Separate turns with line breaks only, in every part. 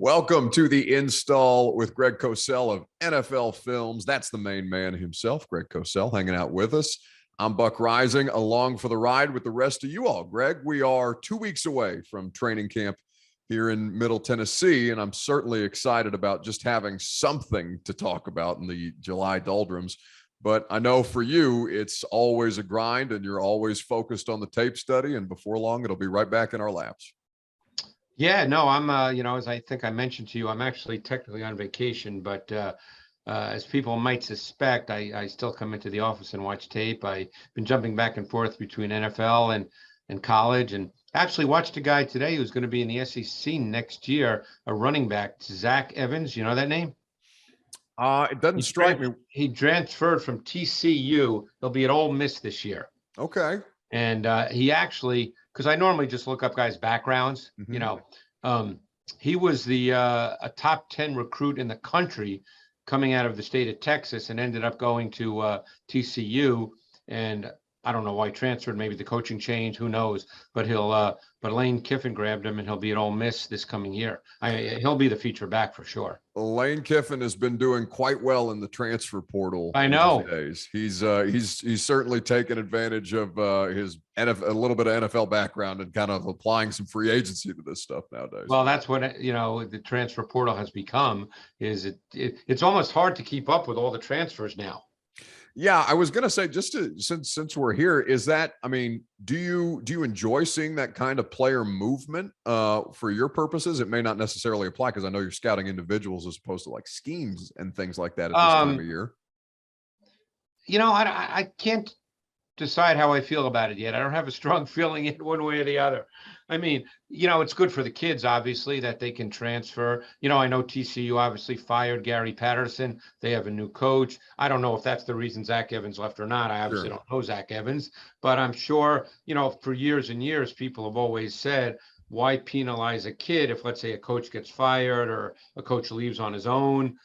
Welcome to the install with Greg Cosell of NFL Films. That's the main man himself, Greg Cosell, hanging out with us. I'm Buck Rising, along for the ride with the rest of you all. Greg, we are 2 weeks away from training camp here in Middle Tennessee, and I'm certainly excited about just having something to talk about in the July doldrums. But I know for you, it's always a grind, and you're always focused on the tape study, and before long, it'll be right back in our laps.
Yeah, no, I'm, as I think I mentioned to you, I'm actually technically on vacation, but as people might suspect, I still come into the office and watch tape. I've been jumping back and forth between NFL and college, and actually watched a guy today who's going to be in the SEC next year, a running back, Zach Evans. You know that name?
It doesn't strike me.
He transferred from TCU. He'll be at Ole Miss this year.
Okay.
And he actually, because I normally just look up guys' backgrounds, he was a top 10 recruit in the country coming out of the state of Texas and ended up going to TCU. And I don't know why he transferred. Maybe the coaching changed. Who knows? But but Lane Kiffin grabbed him, and he'll be at Ole Miss this coming year. He'll be the feature back for sure.
Lane Kiffin has been doing quite well in the transfer portal.
I know.
These days. He's certainly taken advantage of his NFL, a little bit of NFL background, and kind of applying some free agency to this stuff nowadays.
Well, that's what the transfer portal has become. It's almost hard to keep up with all the transfers now.
Yeah, I was going to say, since we're here, is that, I mean, do you enjoy seeing that kind of player movement for your purposes? It may not necessarily apply because I know you're scouting individuals as opposed to like schemes and things like that at this time of year.
I can't decide how I feel about it yet. I don't have a strong feeling in one way or the other. I mean, it's good for the kids, obviously, that they can transfer. I know TCU obviously fired Gary Patterson. They have a new coach. I don't know if that's the reason Zach Evans left or not. I obviously don't know Zach Evans, but I'm sure, for years and years, people have always said, why penalize a kid if, let's say, a coach gets fired or a coach leaves on his own?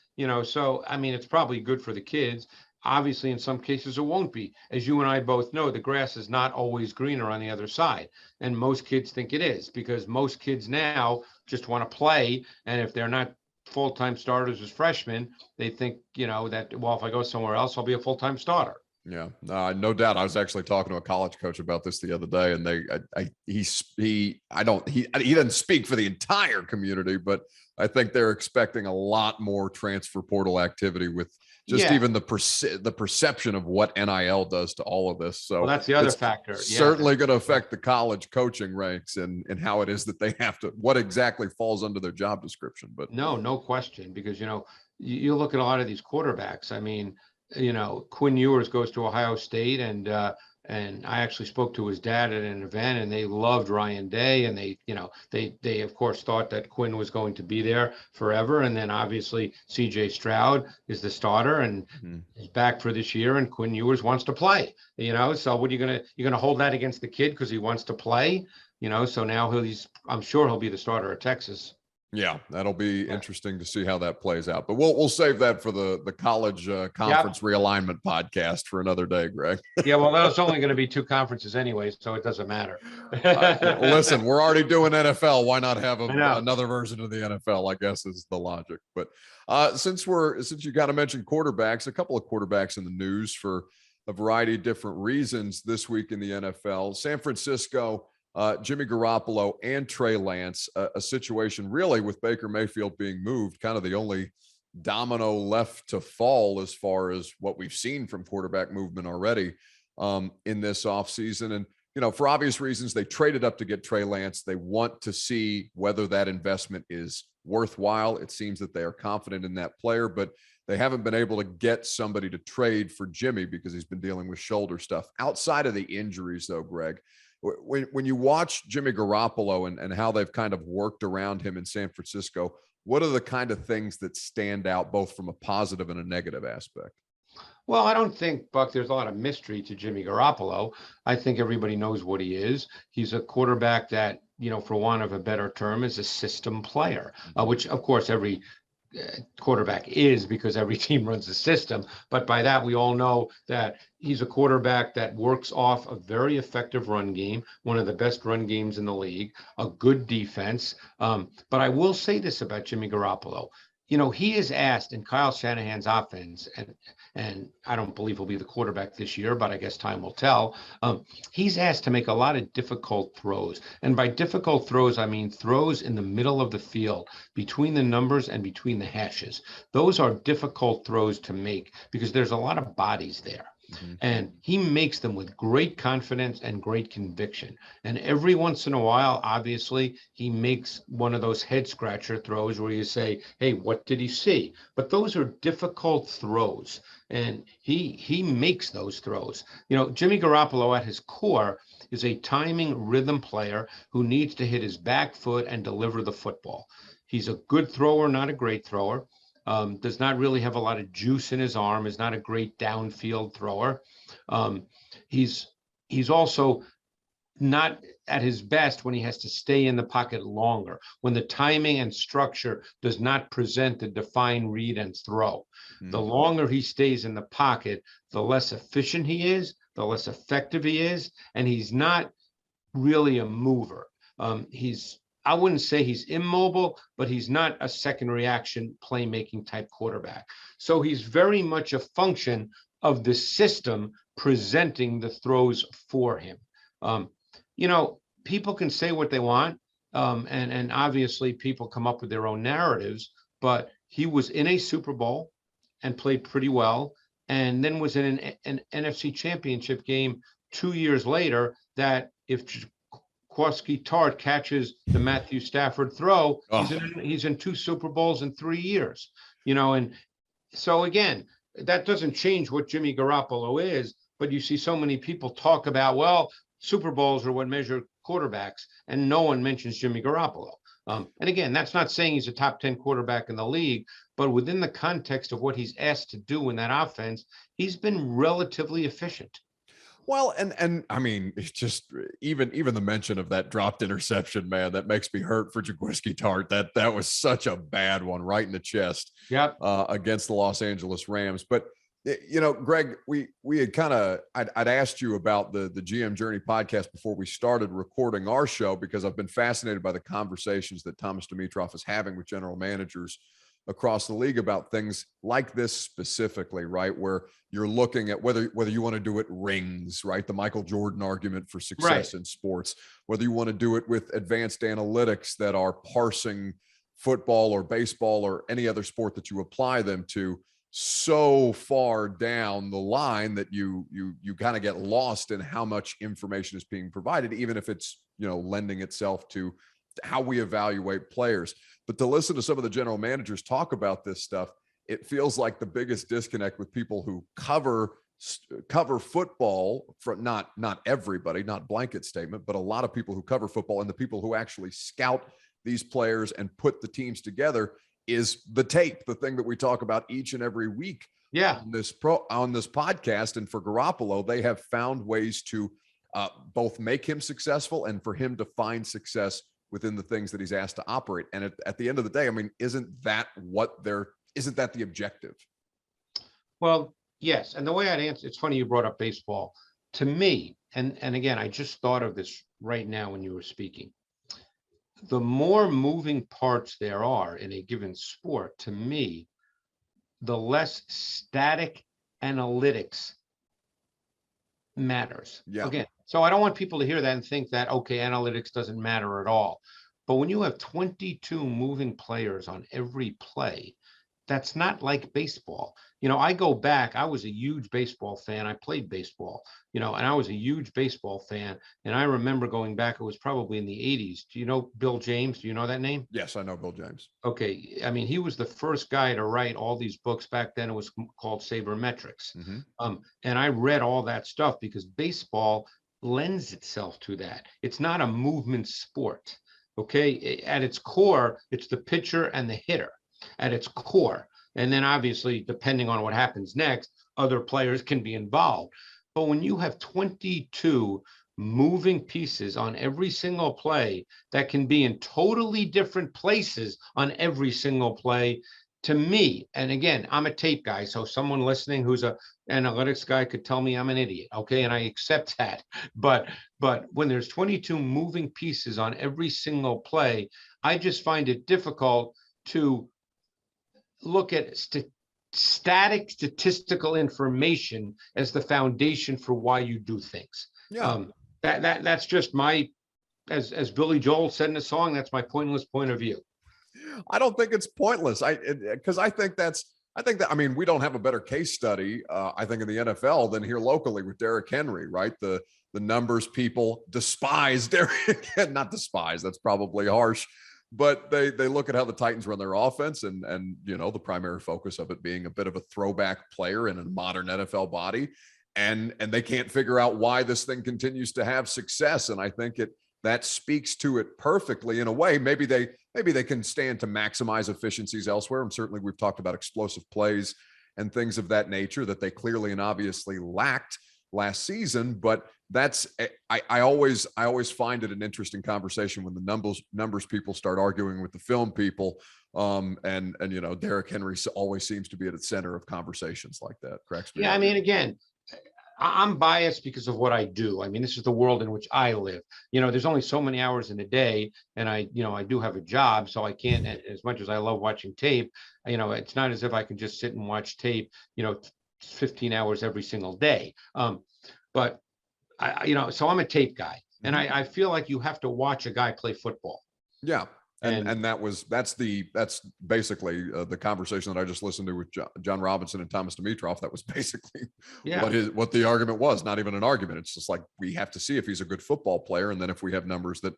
So, I mean, it's probably good for the kids. Obviously, in some cases, it won't be. As you and I both know, the grass is not always greener on the other side. And most kids think it is, because most kids now just want to play. And if they're not full-time starters as freshmen, they think, that, well, if I go somewhere else, I'll be a full-time starter.
Yeah, no doubt. I was actually talking to a college coach about this the other day, and he doesn't speak for the entire community, but I think they're expecting a lot more transfer portal activity with just even the perception of what NIL does to all of this. So
that's the other factor.
Certainly going to affect the college coaching ranks and how it is that they have to, what exactly falls under their job description. But
no question, because, you look at a lot of these quarterbacks. I mean, Quinn Ewers goes to Ohio State, and I actually spoke to his dad at an event, and they loved Ryan Day, and they of course thought that Quinn was going to be there forever. And then obviously CJ Stroud is the starter and is back for this year, and Quinn Ewers wants to play. So what you're gonna hold that against the kid because he wants to play? So now I'm sure he'll be the starter at Texas.
Yeah, that'll be interesting to see how that plays out. But we'll save that for the college conference realignment podcast for another day, Greg.
Yeah, well, that's only going to be 2 conferences anyway, so it doesn't matter.
Listen, we're already doing NFL. Why not have another version of the NFL? I guess is the logic. But since you kind of mentioned quarterbacks, a couple of quarterbacks in the news for a variety of different reasons this week in the NFL. San Francisco. Jimmy Garoppolo and Trey Lance, a situation really with Baker Mayfield being moved, kind of the only domino left to fall as far as what we've seen from quarterback movement already in this offseason. And, for obvious reasons, they traded up to get Trey Lance. They want to see whether that investment is worthwhile. It seems that they are confident in that player, but they haven't been able to get somebody to trade for Jimmy because he's been dealing with shoulder stuff. Outside of the injuries, though, Greg, when you watch Jimmy Garoppolo and how they've kind of worked around him in San Francisco, what are the kind of things that stand out both from a positive and a negative aspect?
Well, I don't think, Buck, there's a lot of mystery to Jimmy Garoppolo. I think everybody knows what he is. He's a quarterback that, for want of a better term, is a system player, which, of course, every quarterback is, because every team runs a system. But by that, we all know that he's a quarterback that works off a very effective run game, one of the best run games in the league, a good defense. But I will say this about Jimmy Garoppolo. He is asked in Kyle Shanahan's offense, and I don't believe he'll be the quarterback this year, but I guess time will tell. He's asked to make a lot of difficult throws. And by difficult throws, I mean throws in the middle of the field, between the numbers and between the hashes. Those are difficult throws to make because there's a lot of bodies there. Mm-hmm. And he makes them with great confidence and great conviction. And every once in a while, obviously, he makes one of those head scratcher throws where you say, hey, what did he see? But those are difficult throws. And he makes those throws. Jimmy Garoppolo at his core is a timing rhythm player who needs to hit his back foot and deliver the football. He's a good thrower, not a great thrower. Does not really have a lot of juice in his arm, is not a great downfield thrower. He's also not at his best when he has to stay in the pocket longer, when the timing and structure does not present the defined read and throw. Mm-hmm. The longer he stays in the pocket, the less efficient he is, the less effective he is, and he's not really a mover. I wouldn't say he's immobile, but he's not a second reaction playmaking type quarterback. So he's very much a function of the system presenting the throws for him. People can say what they want, and obviously people come up with their own narratives, but he was in a Super Bowl and played pretty well, and then was in an NFC Championship game 2 years later that if Jaquiski Tartt catches the Matthew Stafford throw, he's in 2 Super Bowls in 3 years, and so again, that doesn't change what Jimmy Garoppolo is, but you see so many people talk about, well, Super Bowls are what measure quarterbacks, and no one mentions Jimmy Garoppolo. And again, that's not saying he's a top 10 quarterback in the league, but within the context of what he's asked to do in that offense, he's been relatively efficient.
Well, and I mean, it's just even the mention of that dropped interception, man, that makes me hurt for Jaquiski Tartt. That was such a bad one, right in the chest.
Yep.
Against the Los Angeles Rams. But Greg, we had I'd asked you about the GM Journey podcast before we started recording our show, because I've been fascinated by the conversations that Thomas Dimitroff is having with general managers across the league about things like this specifically, right? Where you're looking at whether you want to do it rings, right? The Michael Jordan argument for success in sports, whether you want to do it with advanced analytics that are parsing football or baseball or any other sport that you apply them to so far down the line that you kind of get lost in how much information is being provided, even if it's, lending itself to how we evaluate players. But to listen to some of the general managers talk about this stuff, it feels like the biggest disconnect with people who cover football, from not everybody, not blanket statement, but a lot of people who cover football and the people who actually scout these players and put the teams together, is the tape, the thing that we talk about each and every week on this podcast. And for Garoppolo, they have found ways to both make him successful and for him to find success within the things that he's asked to operate. And at the end of the day, I mean, isn't that the objective?
Well, yes. And the way I'd answer, it's funny you brought up baseball. To me, and again, I just thought of this right now when you were speaking. The more moving parts there are in a given sport, to me, the less static analytics matters.
Yeah.
Again, so I don't want people to hear that and think that, okay, analytics doesn't matter at all. But when you have 22 moving players on every play, that's not like baseball. I go back, I was a huge baseball fan. I played baseball, and I was a huge baseball fan. And I remember going back, it was probably in the 80s. Do you know Bill James? Do you know that name?
Yes, I know Bill James.
Okay. I mean, he was the first guy to write all these books. Back then it was called Sabermetrics. Mm-hmm. And I read all that stuff because baseball lends itself to that. It's not a movement sport. Okay. At its core, it's the pitcher and the hitter. At its core. And then obviously, depending on what happens next, other players can be involved. But when you have 22 moving pieces on every single play that can be in totally different places on every single play, to me, and again, I'm a tape guy, so someone listening who's a analytics guy could tell me I'm an idiot, okay, and I accept that. But when there's 22 moving pieces on every single play, I just find it difficult to look at static statistical information as the foundation for why you do things.
Yeah.
That's just my, as Billy Joel said in a song, that's my pointless point of view.
I don't think it's pointless. Because I think that, I mean, we don't have a better case study, I think, in the NFL than here locally with Derrick Henry, right? The numbers people despise Derrick, not despise, that's probably harsh, but they look at how the Titans run their offense and you know, the primary focus of it being a bit of a throwback player in a modern NFL body. And they can't figure out why this thing continues to have success. And I think that speaks to it perfectly in a way. Maybe they can stand to maximize efficiencies elsewhere. And certainly we've talked about explosive plays and things of that nature that they clearly and obviously lacked last season. But I always find it an interesting conversation when the numbers people start arguing with the film people. And you know, Derrick Henry always seems to be at the center of conversations like that. Cracks me up.
I mean, again, I'm biased because of what I do. I mean, this is the world in which I live. You know, there's only so many hours in a day, and I do have a job, so I can't, as much as I love watching tape, you know, it's not as if I can just sit and watch tape, 15 hours every single day. But so I'm a tape guy, and I feel like you have to watch a guy play football.
Yeah. And that's basically the conversation that I just listened to with John Robinson and Thomas Dimitroff. That was basically what the argument was. Not even an argument. It's just like, we have to see if he's a good football player, and then if we have numbers that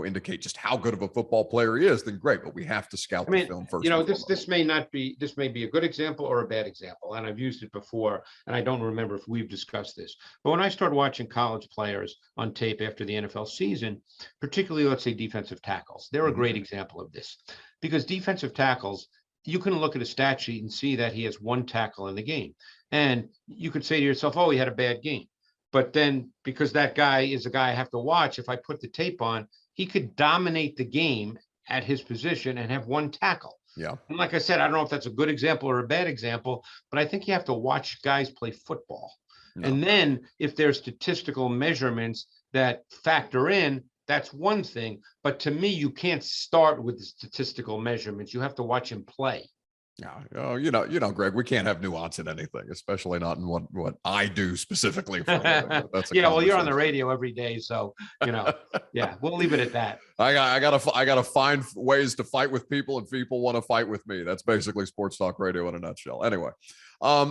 indicate just how good of a football player he is, then great. But we have to scout the film first.
This may be a good example or a bad example, and I've used it before, and I don't remember if we've discussed this. But when I started watching college players on tape after the NFL season, particularly, let's say, defensive tackles, they're a great example of this, because defensive tackles, you can look at a stat sheet and see that he has one tackle in the game, and you could say to yourself, oh, he had a bad game. But then, because that guy is a guy I have to watch, if I put the tape on, he could dominate the game at his position and have one tackle.
Yeah.
And like I said, I don't know if that's a good example or a bad example, but I think you have to watch guys play football. No. And then if there's statistical measurements that factor in, that's one thing. But to me, you can't start with the statistical measurements. You have to watch him play.
Yeah, Greg, we can't have nuance in anything, especially not in what I do specifically. For that's
well, you're on the radio every day, so yeah, we'll leave it at that.
I gotta find ways to fight with people, and people want to fight with me. That's basically sports talk radio in a nutshell. Anyway,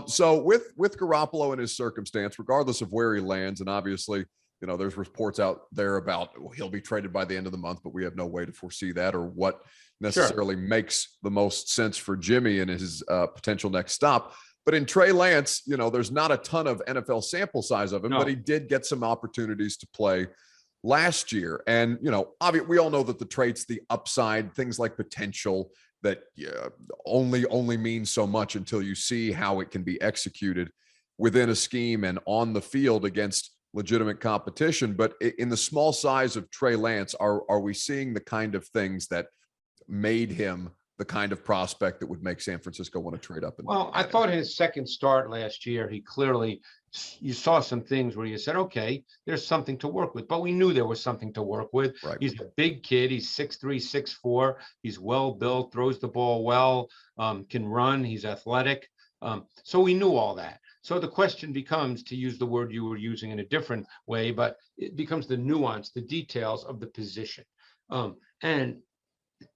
so with Garoppolo and his circumstance, regardless of where he lands, and obviously, there's reports out there about he'll be traded by the end of the month, but we have no way to foresee that or what necessarily makes the most sense for Jimmy and his potential next stop. But in Trey Lance, there's not a ton of NFL sample size of him, but he did get some opportunities to play last year. And, obviously we all know that the traits, the upside, things like potential that only mean so much until you see how it can be executed within a scheme and on the field against legitimate competition. But in the small size of Trey Lance, are we seeing the kind of things that made him the kind of prospect that would make San Francisco want to trade up?
Well, I thought his second start last year, you saw some things where you said, okay, there's something to work with, but we knew there was something to work with. Right. He's a big kid. He's 6'3", 6'4". He's well built, throws the ball well, can run. He's athletic. So we knew all that. So the question becomes, to use the word you were using in a different way, but it becomes the nuance, the details of the position. And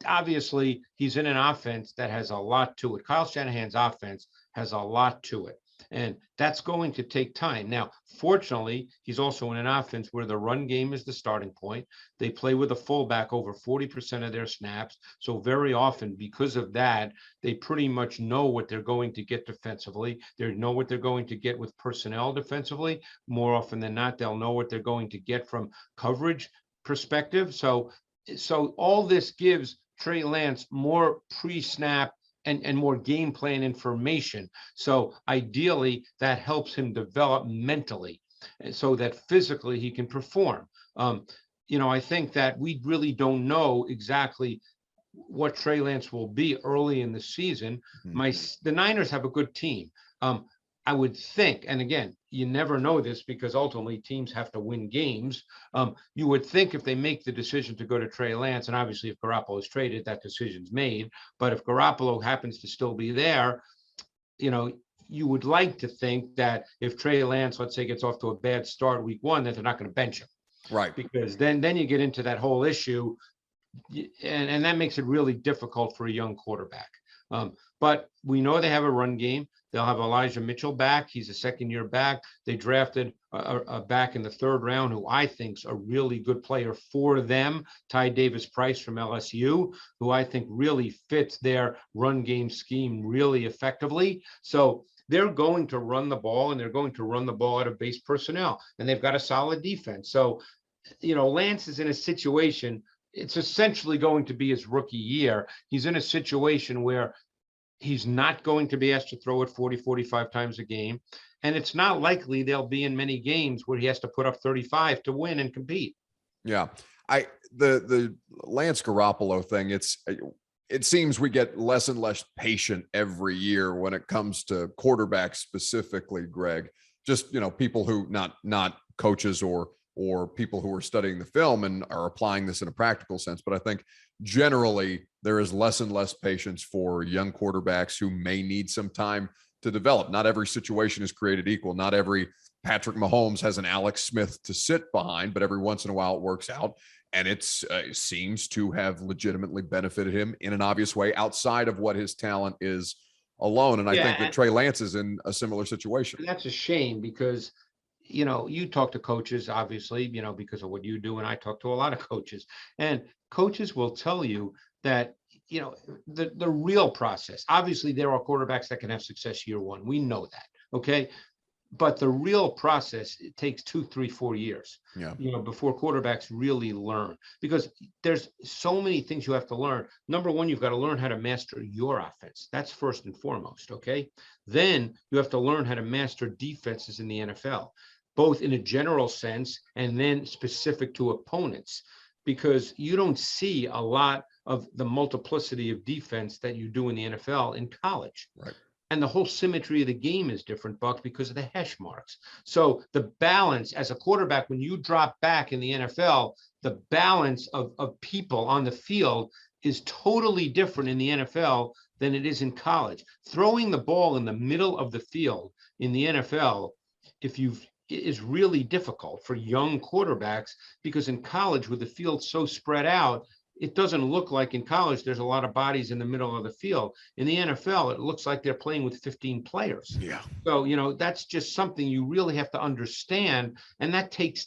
obviously, he's in an offense that has a lot to it. Kyle Shanahan's offense has a lot to it, and that's going to take time. Now, fortunately, he's also in an offense where the run game is the starting point. They play with a fullback over 40% of their snaps. So very often, because of that, they pretty much know what they're going to get defensively. They know what they're going to get with personnel defensively. More often than not, they'll know what they're going to get from coverage perspective. So all this gives Trey Lance more pre-snap and more game plan information. So ideally, that helps him develop mentally so that physically he can perform. I think that we really don't know exactly what Trey Lance will be early in the season. The Niners have a good team. I would think, and again, you never know this because ultimately teams have to win games. You would think if they make the decision to go to Trey Lance, and obviously if Garoppolo is traded, that decision's made. But if Garoppolo happens to still be there, you would like to think that if Trey Lance, let's say, gets off to a bad start week 1, that they're not going to bench him.
Right.
Because then you get into that whole issue, and that makes it really difficult for a young quarterback. But we know they have a run game. They'll have Elijah Mitchell back. He's a second-year back. They drafted a back in the 3rd round who I think's a really good player for them, Ty Davis-Price from LSU, who I think really fits their run game scheme really effectively. So they're going to run the ball, and they're going to run the ball out of base personnel, and they've got a solid defense. So, Lance is in a situation, it's essentially going to be his rookie year. He's in a situation where he's not going to be asked to throw it 40, 45 times a game. And it's not likely there'll be in many games where he has to put up 35 to win and compete.
Yeah. The Lance Garoppolo thing, it seems we get less and less patient every year when it comes to quarterbacks specifically, Greg. Just, people who not coaches or people who are studying the film and are applying this in a practical sense. But I think generally there is less and less patience for young quarterbacks who may need some time to develop. Not every situation is created equal. Not every Patrick Mahomes has an Alex Smith to sit behind, but every once in a while it works out. And it seems to have legitimately benefited him in an obvious way outside of what his talent is alone. And I think that Trey Lance is in a similar situation.
And that's a shame because you talk to coaches, obviously, because of what you do. And I talk to a lot of coaches, and coaches will tell you that, the real process, obviously there are quarterbacks that can have success year 1. We know that. Okay. But the real process, it takes 2, 3, 4 years, before quarterbacks really learn, because there's so many things you have to learn. Number one, you've got to learn how to master your offense. That's first and foremost. Okay. Then you have to learn how to master defenses in the NFL, both in a general sense and then specific to opponents, because you don't see a lot of the multiplicity of defense that you do in the NFL in college.
Right.
And the whole symmetry of the game is different, Buck, because of the hash marks. So the balance as a quarterback, when you drop back in the NFL, the balance of people on the field is totally different in the NFL than it is in college. Throwing the ball in the middle of the field in the NFL, is really difficult for young quarterbacks, because in college, with the field so spread out, it doesn't look like in college there's a lot of bodies in the middle of the field. In the NFL, it looks like they're playing with 15 players.
Yeah.
So, that's just something you really have to understand. And that takes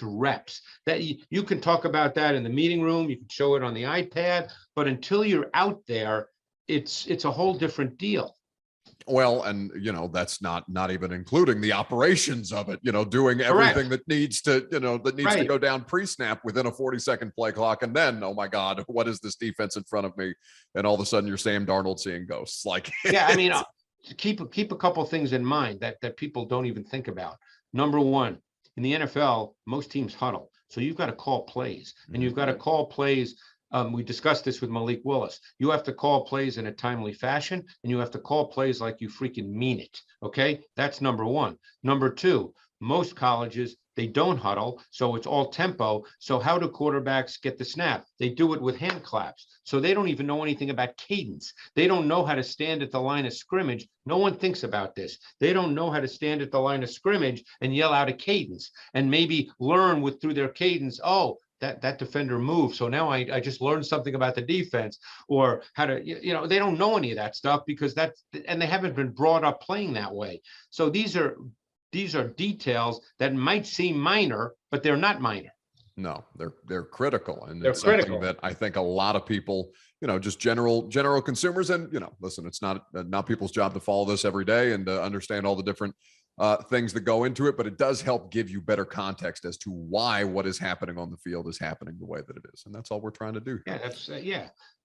reps. That you can talk about that in the meeting room, you can show it on the iPad, but until you're out there, it's a whole different deal.
Well, and that's not even including the operations of it, doing everything that needs to, to go down pre-snap within a 40-second play clock. And then, oh my God, what is this defense in front of me? And all of a sudden you're Sam Darnold seeing ghosts. Like,
yeah, I mean, keep a couple of things in mind that people don't even think about. Number one, in the NFL, most teams huddle. So you've got to call plays, and you've got to call plays. We discussed this with Malik Willis. You have to call plays in a timely fashion, and you have to call plays like you freaking mean it. Okay, that's number one. Number two, most colleges, they don't huddle, so it's all tempo. So how do quarterbacks get the snap? They do it with hand claps. So they don't even know anything about cadence. They don't know how to stand at the line of scrimmage. No one thinks about this. They don't know how to stand at the line of scrimmage and yell out a cadence and maybe learn through their cadence. Oh, that defender moved. So now I just learned something about the defense, or how to, they don't know any of that stuff because and they haven't been brought up playing that way. So these are details that might seem minor, but they're not minor.
No, they're critical. And it's something that I think a lot of people, just general consumers, and, listen, it's not people's job to follow this every day and to understand all the different things that go into it, but it does help give you better context as to why what is happening on the field is happening the way that it is. And that's all we're trying to do here.
Yeah, that's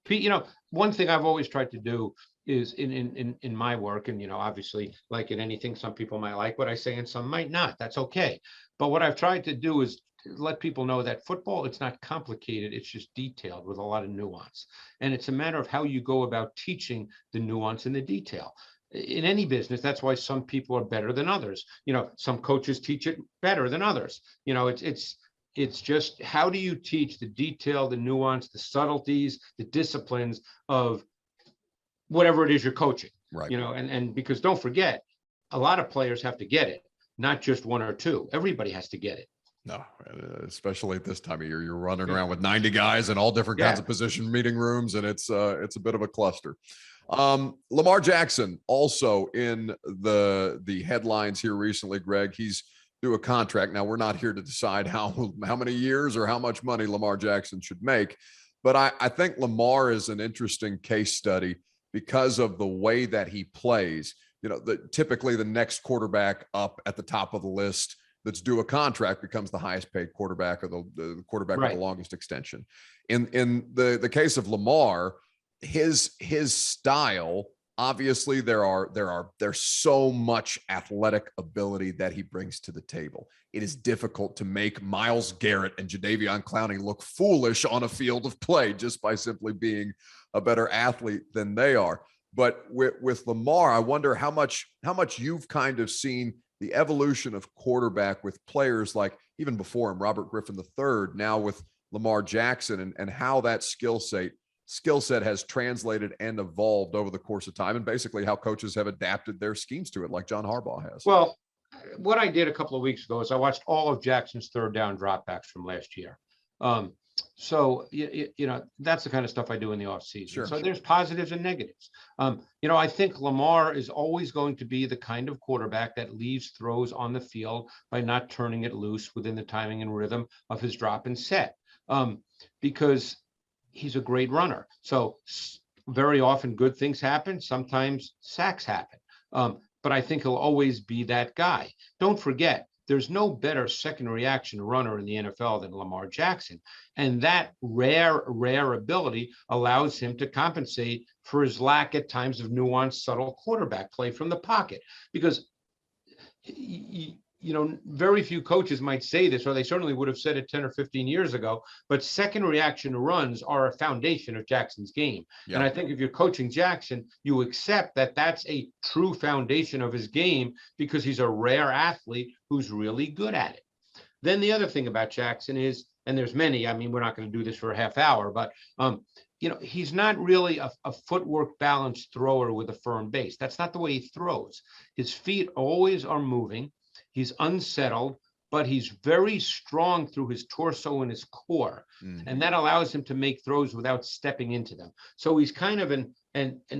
Pete, one thing I've always tried to do is in my work, and obviously, like in anything, some people might like what I say and some might not. That's okay. But what I've tried to do is let people know that football, it's not complicated. It's just detailed with a lot of nuance. And it's a matter of how you go about teaching the nuance and the detail. In any business, that's why some people are better than others. Some coaches teach it better than others. It's just, how do you teach the detail, the nuance, the subtleties, the disciplines of whatever it is you're coaching,
right?
And because don't forget, a lot of players have to get it, not just one or two. Everybody has to get it.
No, especially at this time of year, you're running around with 90 guys in all different kinds of position meeting rooms, and it's a bit of a cluster. Lamar Jackson also in the headlines here recently, Greg. He's due a contract. Now, we're not here to decide how many years or how much money Lamar Jackson should make, but I think Lamar is an interesting case study because of the way that he plays. Typically the next quarterback up at the top of the list that's due a contract becomes the highest paid quarterback, or the quarterback with the longest extension. In the case of Lamar, his style, obviously there's so much athletic ability that he brings to the table. It is difficult to make Myles Garrett and Jadeveon Clowney look foolish on a field of play just by simply being a better athlete than they are. But with Lamar, I wonder how much you've kind of seen the evolution of quarterback with players like, even before him, Robert Griffin III, now with Lamar Jackson, and how that skill set has translated and evolved over the course of time, and basically how coaches have adapted their schemes to it, like John Harbaugh has.
Well, what I did a couple of weeks ago is I watched all of Jackson's third down dropbacks from last year. So, that's the kind of stuff I do in the off season.
Sure,
so there's positives and negatives. I think Lamar is always going to be the kind of quarterback that leaves throws on the field by not turning it loose within the timing and rhythm of his drop and set, because he's a great runner. So very often good things happen. Sometimes sacks happen. But I think he'll always be that guy. Don't forget, there's no better second reaction runner in the NFL than Lamar Jackson. And that rare ability allows him to compensate for his lack at times of nuanced, subtle quarterback play from the pocket. Because, very few coaches might say this, or they certainly would have said it 10 or 15 years ago, but second reaction runs are a foundation of Jackson's game. Yeah. And I think if you're coaching Jackson, you accept that that's a true foundation of his game, because he's a rare athlete who's really good at it. Then the other thing about Jackson is, and there's many, we're not going to do this for a half hour, but he's not really a footwork balanced thrower with a firm base. That's not the way he throws. His feet always are moving. He's unsettled, but he's very strong through his torso and his core. Mm-hmm. And that allows him to make throws without stepping into them. So he's kind of an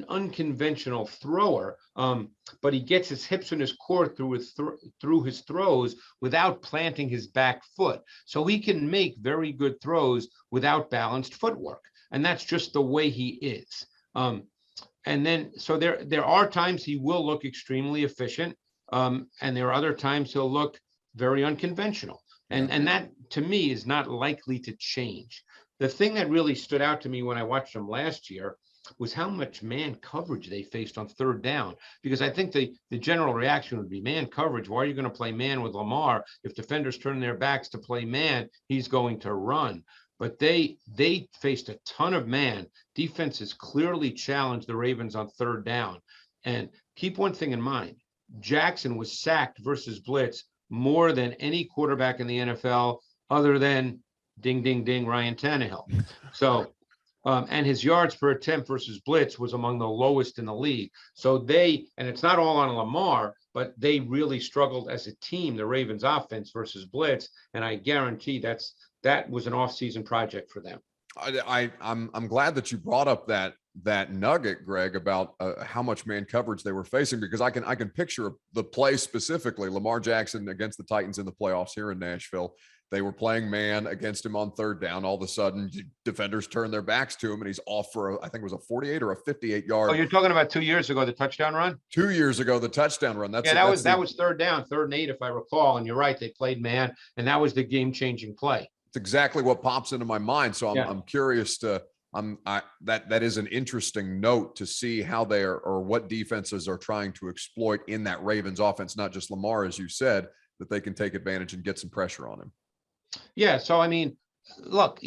unconventional thrower, but he gets his hips and his core through his throws without planting his back foot. So he can make very good throws without balanced footwork. And that's just the way he is. And then, so there are times he will look extremely efficient. And there are other times he'll look very unconventional. And that, to me, is not likely to change. The thing that really stood out to me when I watched him last year was how much man coverage they faced on third down. Because I think the general reaction would be, man coverage, why are you going to play man with Lamar? If defenders turn their backs to play man, he's going to run. But they faced a ton of man. Defenses clearly challenged the Ravens on third down. And keep one thing in mind. Jackson was sacked versus blitz more than any quarterback in the NFL other than ding, ding, ding, Ryan Tannehill. So, and his yards per attempt versus blitz was among the lowest in the league. So and it's not all on Lamar, but they really struggled as a team, the Ravens offense versus blitz. And I guarantee that was an off-season project for them.
I'm glad that you brought up that nugget, Greg, about how much man coverage they were facing, because I can picture the play specifically. Lamar Jackson against the Titans in the playoffs here in Nashville. They were playing man against him on third down. All of a sudden, defenders turn their backs to him, and he's off for I think it was a 48 or a 58 yard.
Oh, you're talking about 2 years ago, the touchdown run?
2 years ago, the touchdown run.
That was third down, 3rd and 8, if I recall. And you're right, they played man, and that was the game-changing play.
It's exactly what pops into my mind. So I'm curious to. That is an interesting note to see how they are, or what defenses are trying to exploit in that Ravens offense, not just Lamar, as you said, that they can take advantage and get some pressure on him.
Yeah. So, I mean, look,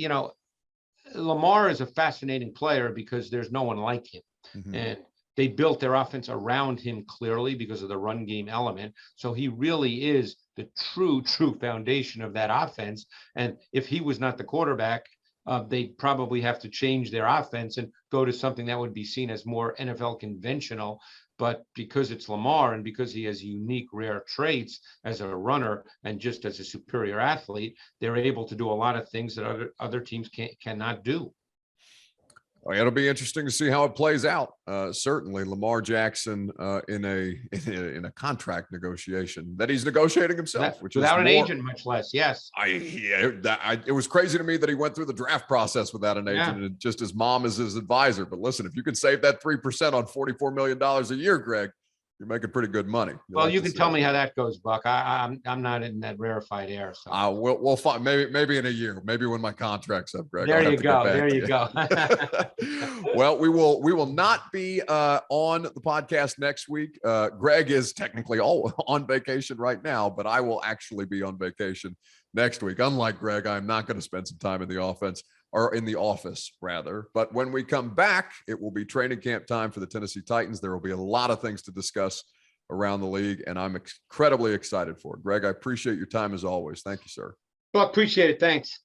Lamar is a fascinating player because there's no one like him.
Mm-hmm.
And they built their offense around him clearly because of the run game element. So he really is the true foundation of that offense. And if he was not the quarterback, they'd probably have to change their offense and go to something that would be seen as more NFL conventional. But because it's Lamar and because he has unique, rare traits as a runner and just as a superior athlete, they're able to do a lot of things that other teams cannot do.
It'll be interesting to see how it plays out. Certainly, Lamar Jackson in a contract negotiation that he's negotiating himself, which
without
is
an agent, much less. Yes,
it was crazy to me that he went through the draft process without an agent and just his mom is his advisor. But listen, if you can save that 3% on $44 million a year, Greg, you're making pretty good money.
Well, you can tell me how that goes, Buck. I'm not in that rarefied air. So
we'll find maybe in a year, maybe when my contract's up, Greg.
There you go. There you go.
Well, we will not be on the podcast next week. Greg is technically all on vacation right now, but I will actually be on vacation next week. Unlike Greg, I'm not going to spend some time in the offense. Or in the office, rather. But when we come back, it will be training camp time for the Tennessee Titans. There will be a lot of things to discuss around the league, and I'm incredibly excited for it. Greg, I appreciate your time as always. Thank you, sir.
Well, appreciate it. Thanks.